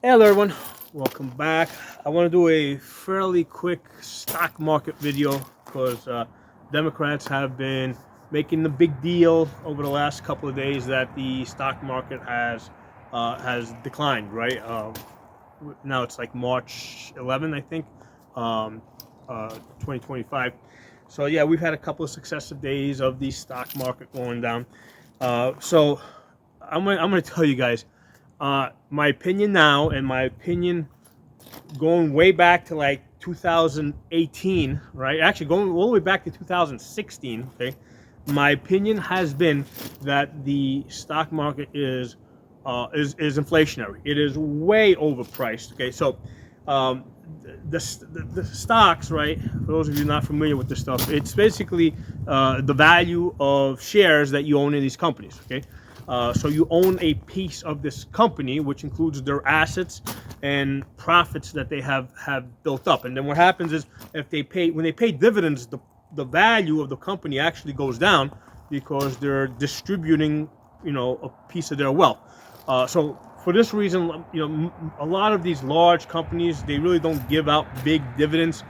Hello everyone, welcome back. I want to do a fairly quick stock market video because Democrats have been making the big deal over the last couple of days that the stock market has declined. Right now, it's like March 11th, I think, 2025. So yeah, we've had a couple of successive days of the stock market going down. So I'm gonna tell you guys my opinion now and my opinion going way back to like 2018, right? Actually, going all the way back to 2016. Okay, my opinion has been that the stock market is inflationary. It is way overpriced. Okay, so um, the stocks, right? For those of you not familiar with this stuff, it's basically the value of shares that you own in these companies. Okay, so you own a piece of this company, which includes their assets and profits that they have built up. And then what happens is, if they pay when they pay dividends, the value of the company actually goes down because they're distributing, a piece of their wealth. So for this reason, a lot of these large companies, they really don't give out big dividends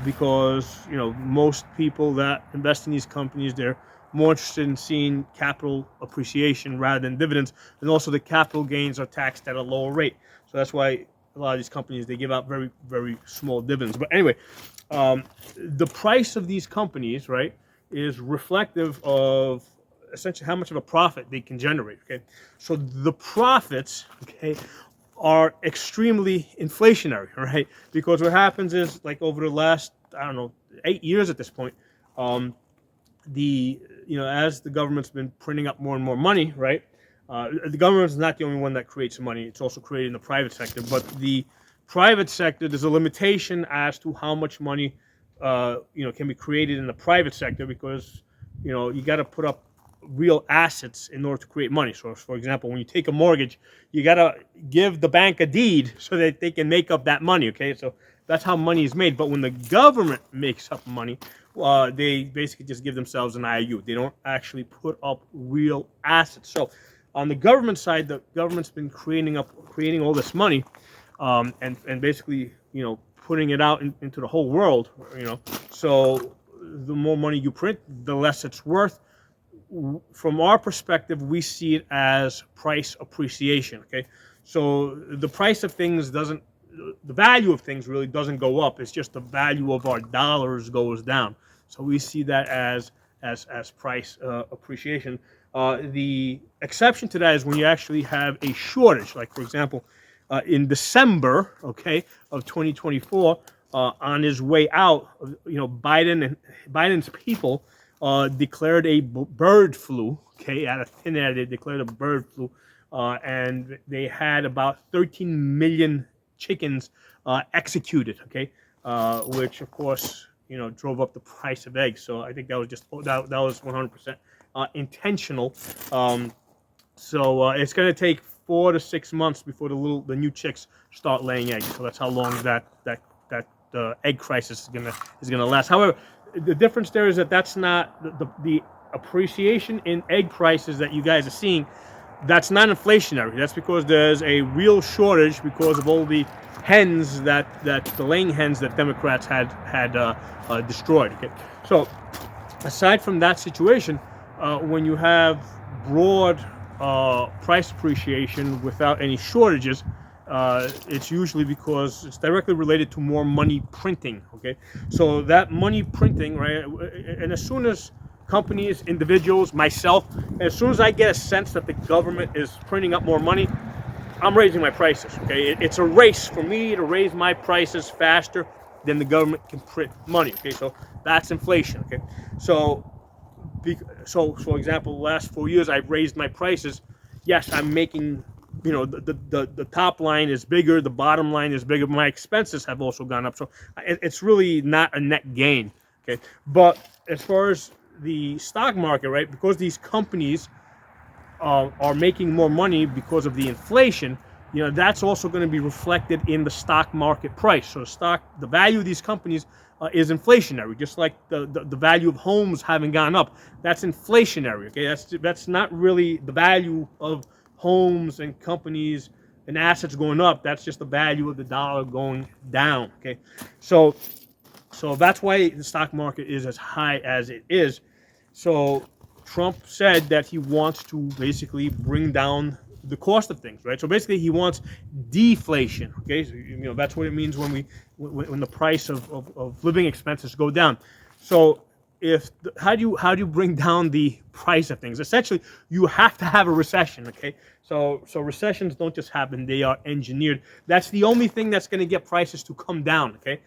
because most people that invest in these companies, they're more interested in seeing capital appreciation rather than dividends, and also the capital gains are taxed at a lower rate. So that's why a lot of these companies, they give out very, very small dividends. But anyway, the price of these companies, right, is reflective of essentially how much of a profit they can generate. Okay, so the profits, okay, are extremely inflationary, right? Because what happens is, like, over the last, I don't know, 8 years at this point, the as the government's been printing up more and more money, right? The government is not the only one that creates money; it's also created in the private sector. But the private sector, there's a limitation as to how much money can be created in the private sector, because you got to put up real assets in order to create money. So, for example, when you take a mortgage, you got to give the bank a deed so that they can make up that money. Okay, so that's how money is made. But when the government makes up money, they basically just give themselves an IOU. They don't actually put up real assets. So, on the government side, the government's been creating all this money, and basically putting it out into the whole world. So the more money you print, the less it's worth. From our perspective, we see it as price appreciation. Okay, so the price of things doesn't, the value of things really doesn't go up. It's just the value of our dollars goes down. So we see that as price appreciation. The exception to that is when you actually have a shortage. Like, for example, in December, okay, of 2024, on his way out, Biden's people declared a bird flu. Okay, out of thin air, they declared a bird flu, and they had about 13 million chickens executed. Okay, which of course drove up the price of eggs. So I think that was that was 100% intentional. So it's going to take 4 to 6 months before the new chicks start laying eggs. So that's how long that egg crisis is gonna last. However, the difference there is that that's not the appreciation in egg prices that you guys are seeing. That's not inflationary. That's because there's a real shortage because of all the hens that the laying hens that Democrats had destroyed. Okay, so aside from that situation, when you have broad price appreciation without any shortages, it's usually because it's directly related to more money printing. Okay, so that money printing, right? And as soon as companies, individuals, myself, as soon as I get a sense that the government is printing up more money, I'm raising my prices. Okay, it's a race for me to raise my prices faster than the government can print money. Okay, so that's inflation. Okay, so for example, the last 4 years I've raised my prices. Yes, I'm making, the top line is bigger, the bottom line is bigger. My expenses have also gone up, so it's really not a net gain. Okay, but as far as the stock market, right? Because these companies are making more money because of the inflation, that's also going to be reflected in the stock market price. So the value of these companies is inflationary, just like the value of homes having gone up. That's inflationary. Okay, that's not really the value of homes and companies an asset's going up, that's just the value of the dollar going down. Okay, so that's why the stock market is as high as it is. So Trump said that he wants to basically bring down the cost of things, right? So basically, he wants deflation. Okay, so, that's what it means when the price of living expenses go down. So how do you bring down the price of things? Essentially, you have to have a recession. Okay, so recessions don't just happen; they are engineered. That's the only thing that's going to get prices to come down. Okay.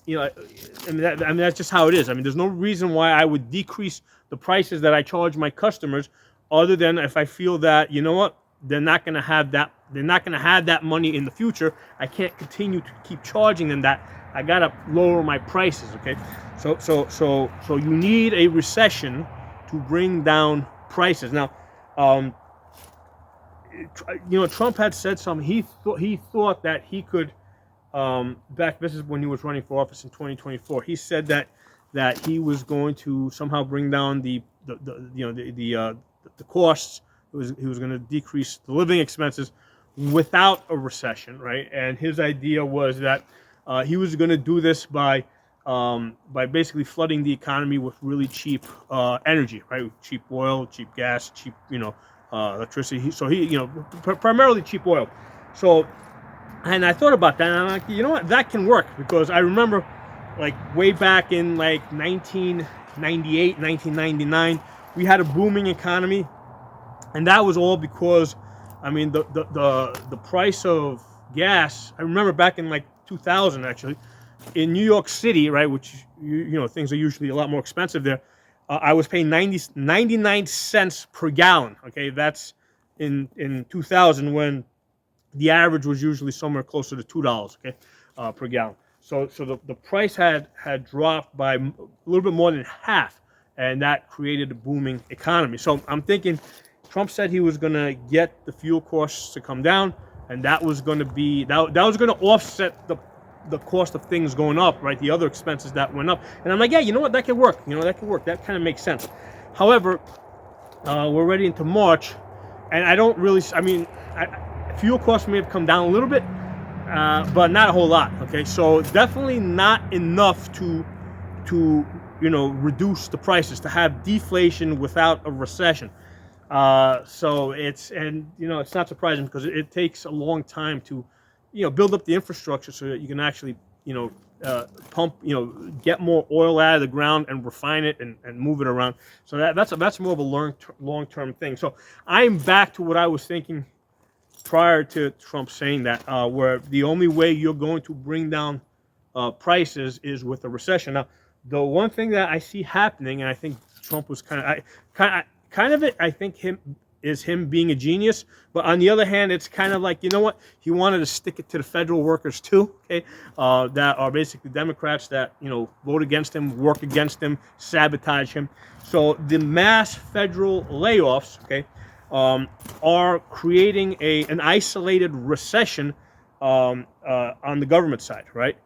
That's just how it is. I mean, there's no reason why I would decrease the prices that I charge my customers, other than if I feel that, they're not going to have that. They're not going to have that money in the future. I can't continue to keep charging them that. I gotta lower my prices. Okay, so you need a recession to bring down prices. Now, Trump had said something. He thought that he could. This is when he was running for office in 2024. He said that he was going to somehow bring down the costs. He was going to decrease the living expenses without a recession, right? And his idea was that he was going to do this by basically flooding the economy with really cheap energy, right? Cheap oil, cheap gas, cheap electricity. So he primarily cheap oil. So. And I thought about that, and I'm like, you know what, that can work, because I remember, like, way back in, like, 1998, 1999, we had a booming economy, and that was all because, I mean, the price of gas, I remember back in, like, 2000, actually, in New York City, right, which, things are usually a lot more expensive there, I was paying 99 cents per gallon, okay, that's in 2000, when the average was usually somewhere closer to $2, okay, per gallon. So the price had dropped by a little bit more than half, and that created a booming economy. So I'm thinking, Trump said he was going to get the fuel costs to come down, and that was going to be that was going to offset the cost of things going up, right? The other expenses that went up. And I'm like, yeah, you know what? That could work. That could work. That kind of makes sense. However, we're already into March, and I don't really. I mean, fuel costs may have come down a little bit, but not a whole lot. Okay, so definitely not enough to reduce the prices, to have deflation without a recession. So it's not surprising, because it takes a long time to build up the infrastructure so that you can actually pump, get more oil out of the ground and refine it and move it around. So that's more of a long-term thing. So I'm back to what I was thinking prior to Trump saying that, where the only way you're going to bring down prices is with a recession. Now, the one thing that I see happening, and I think Trump was kind of it, I think him being a genius, but on the other hand, it's kind of like, he wanted to stick it to the federal workers too, okay, that are basically Democrats that, vote against him, work against him, sabotage him. So the mass federal layoffs, okay, are creating an isolated recession on the government side, right?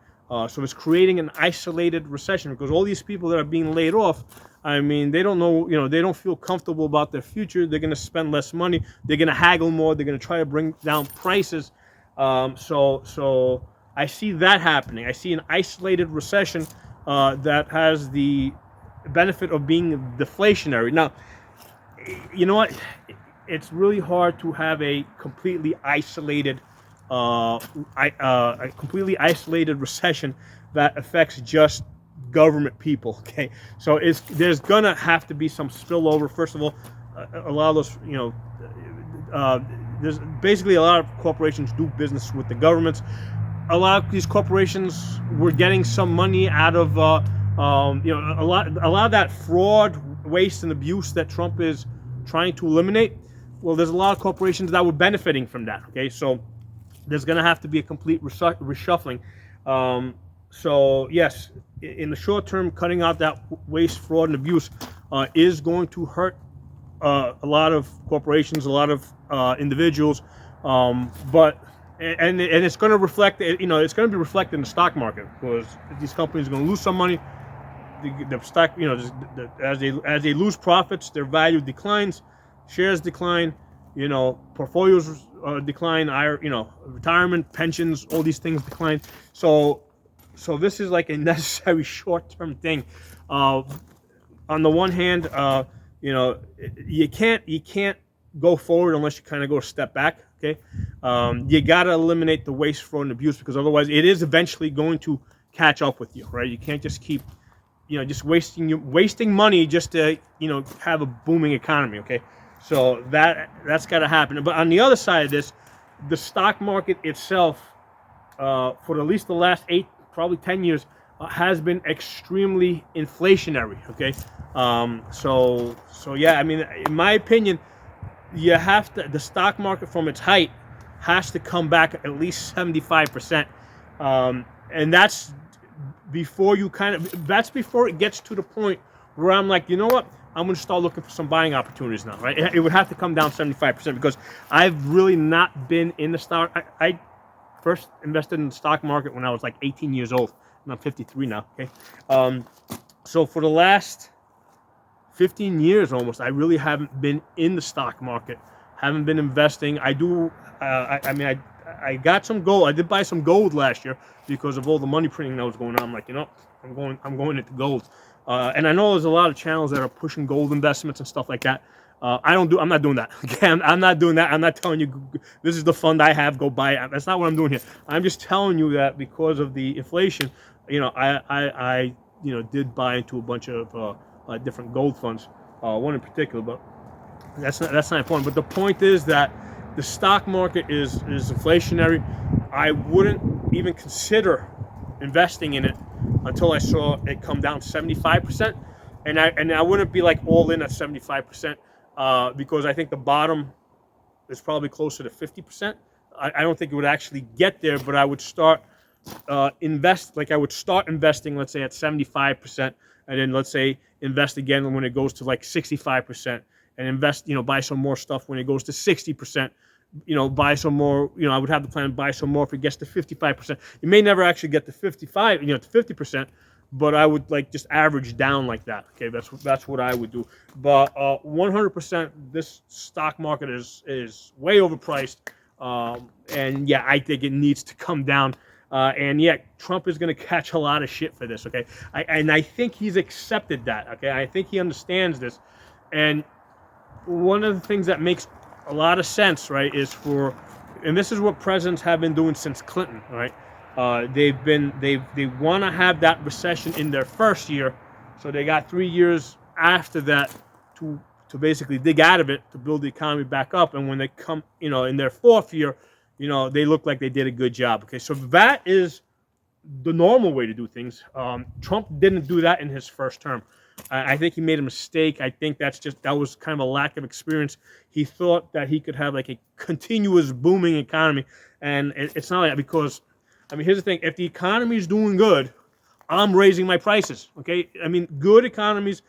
So it's creating an isolated recession, because all these people that are being laid off, I mean, they don't know, they don't feel comfortable about their future. They're going to spend less money. They're going to haggle more. They're going to try to bring down prices. So I see that happening. I see an isolated recession that has the benefit of being deflationary. Now, you know what? It's really hard to have a completely isolated recession that affects just government people. Okay, so there's gonna have to be some spillover. First of all, a lot of those, there's basically a lot of corporations do business with the governments. A lot of these corporations were getting some money out of a lot of that fraud, waste, and abuse that Trump is trying to eliminate. Well, there's a lot of corporations that were benefiting from that. Okay, so there's going to have to be a complete reshuffling. So yes, in the short term, cutting out that waste, fraud, and abuse is going to hurt a lot of corporations, a lot of individuals, but it's going to reflect. It's going to be reflected in the stock market, because these companies are going to lose some money. The stock, as they lose profits, their value declines. Shares decline, portfolios decline. Retirement, pensions, all these things decline. So this is like a necessary short-term thing. On the one hand, you can't go forward unless you kind of go a step back. Okay, you got to eliminate the waste, fraud, and abuse, because otherwise it is eventually going to catch up with you, right? You can't just keep, just wasting money just to, have a booming economy. Okay, so that's got to happen. But on the other side of this, the stock market itself, for at least the last 8, probably 10 years, has been extremely inflationary. Okay, so yeah, I mean, in my opinion, the stock market from its height has to come back at least 75%, and that's before it gets to the point where I'm like, you know what, I'm going to start looking for some buying opportunities now, right? It would have to come down 75%, because I've really not been in the stock. I first invested in the stock market when I was like 18 years old, and I'm 53 now. Okay, so for the last 15 years almost, I really haven't been in the stock market, haven't been investing. I got some gold. I did buy some gold last year because of all the money printing that was going on. I'm like, I'm going into gold. And I know there's a lot of channels that are pushing gold investments and stuff like that. I'm not doing that. Okay, I'm not doing that. I'm not telling you this is the fund I have, go buy it. That's not what I'm doing here. I'm just telling you that because of the inflation, I did buy into a bunch of different gold funds, one in particular, but that's not important. But the point is that the stock market is inflationary. I wouldn't even consider investing in it until I saw it come down 75%, and I wouldn't be like all in at 75%, because I think the bottom is probably closer to 50%. I don't think it would actually get there, but I would start I would start investing, let's say, at 75%, and then let's say invest again when it goes to like 65%, and invest, buy some more stuff when it goes to 60%. Buy some more. I would have the plan to buy some more if it gets to 55%. You may never actually get to 55, to 50%, but I would just average down like that. Okay, that's what I would do. But 100%, this stock market is way overpriced, and yeah, I think it needs to come down. And yeah, Trump is going to catch a lot of shit for this. Okay, I think he's accepted that. Okay, I think he understands this, and one of the things that makes a lot of sense, right, and this is what presidents have been doing since Clinton, right? They want to have that recession in their first year, so they got 3 years after that to basically dig out of it, to build the economy back up, and when they come, in their fourth year, they look like they did a good job. Okay, so that is the normal way to do things. Trump didn't do that in his first term. I think he made a mistake. I think that was kind of a lack of experience. He thought that he could have like a continuous booming economy, and it's not like that, because, here's the thing. If the economy is doing good, I'm raising my prices, okay? Good economies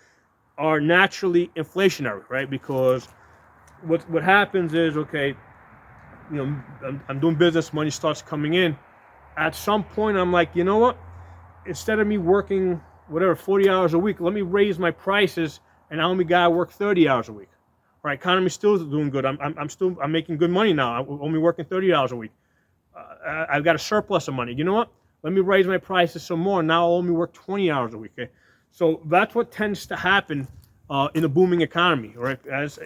are naturally inflationary, right? Because what happens is, okay, I'm doing business, money starts coming in. At some point, I'm like, you know what? Instead of me working 40 hours a week, let me raise my prices, and I only gotta work 30 hours a week. Right? Economy's still doing good. I'm making good money now. I'm only working 30 hours a week. I've got a surplus of money. You know what? Let me raise my prices some more. Now I'll only work 20 hours a week. Okay? So that's what tends to happen in a booming economy, right? As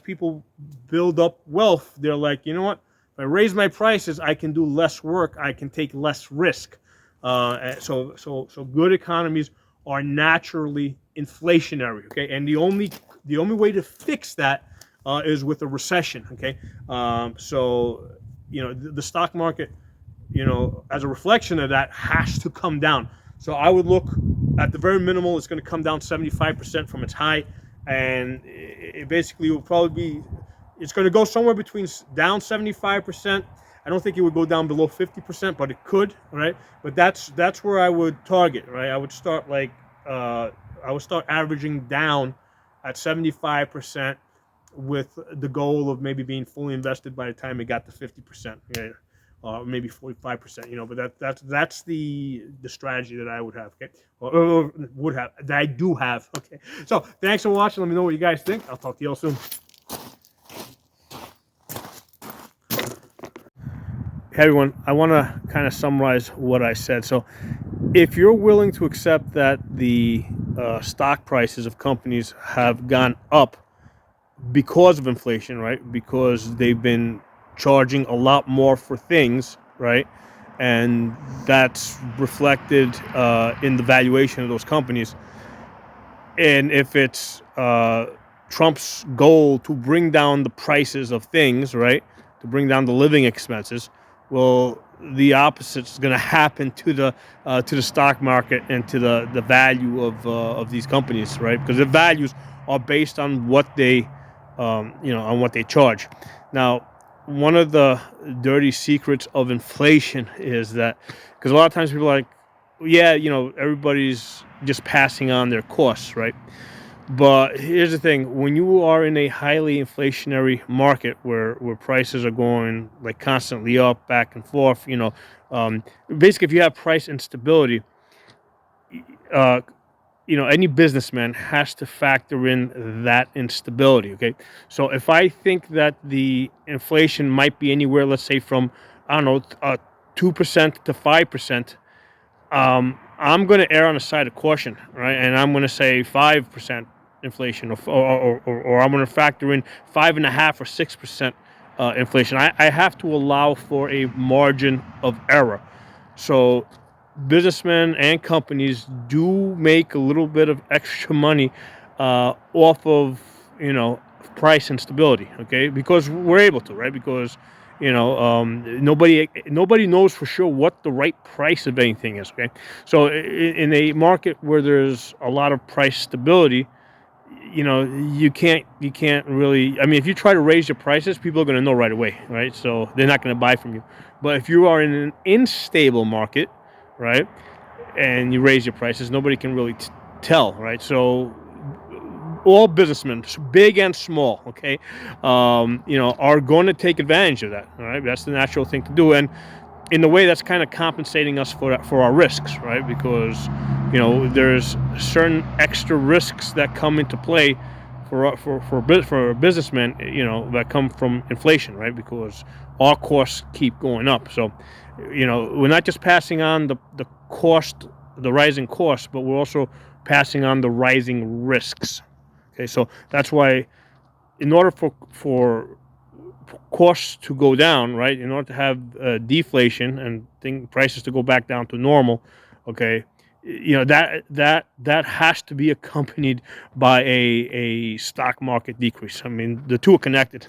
people build up wealth, they're like, you know what? If I raise my prices, I can do less work. I can take less risk. So good economies are naturally inflationary, okay? And the only way to fix that is with a recession, okay? The stock market, as a reflection of that, has to come down. So I would look at the very minimal. It's going to come down 75% from its high, and it basically will probably it's going to go somewhere between down 75%. I don't think it would go down below 50%, but it could, right? But that's where I would target, right? I would start averaging down at 75%, with the goal of maybe being fully invested by the time it got to 50%, okay? Or maybe 45%, but that's the strategy that I would have, okay? Or that I do have, okay? So thanks for watching. Let me know what you guys think. I'll talk to you all soon. Hey everyone, I want to kind of summarize what I said. So, if you're willing to accept that the stock prices of companies have gone up because of inflation, right? Because they've been charging a lot more for things, right? And that's reflected in the valuation of those companies. And if it's Trump's goal to bring down the prices of things, right, to bring down the living expenses, well, the opposite is going to happen to the stock market and to the value of these companies, right? Because the values are based on what they, on what they charge. Now, one of the dirty secrets of inflation is that, because a lot of times people are like, yeah, everybody's just passing on their costs, right? But here's the thing: when you are in a highly inflationary market where prices are going like constantly up, back and forth, um, basically, if you have price instability, uh, any businessman has to factor in that instability. Okay, so if I think that the inflation might be anywhere, let's say from, I don't know, 2% to 5%. I'm going to err on the side of caution, right? And I'm going to say 5% inflation, or I'm going to factor in 5.5 or 6% inflation. I have to allow for a margin of error. So businessmen and companies do make a little bit of extra money off of price and stability, okay, because we're able to, right? Because nobody knows for sure what the right price of anything is, okay. So in a market where there's a lot of price stability, you can't really, I mean, if you try to raise your prices, people are going to know right away, right? So they're not going to buy from you. But if you are in an unstable market, right, and you raise your prices, nobody can really tell, right? So all businessmen, big and small, okay, are going to take advantage of that. All right, that's the natural thing to do, and in a way, that's kind of compensating us for our risks, right? Because there's certain extra risks that come into play for businessmen, that come from inflation, right? Because our costs keep going up. So, we're not just passing on the cost, the rising costs, but we're also passing on the rising risks. Okay, so that's why, in order for costs to go down, right, in order to have deflation and prices to go back down to normal, okay, that has to be accompanied by a stock market decrease. I mean, the two are connected.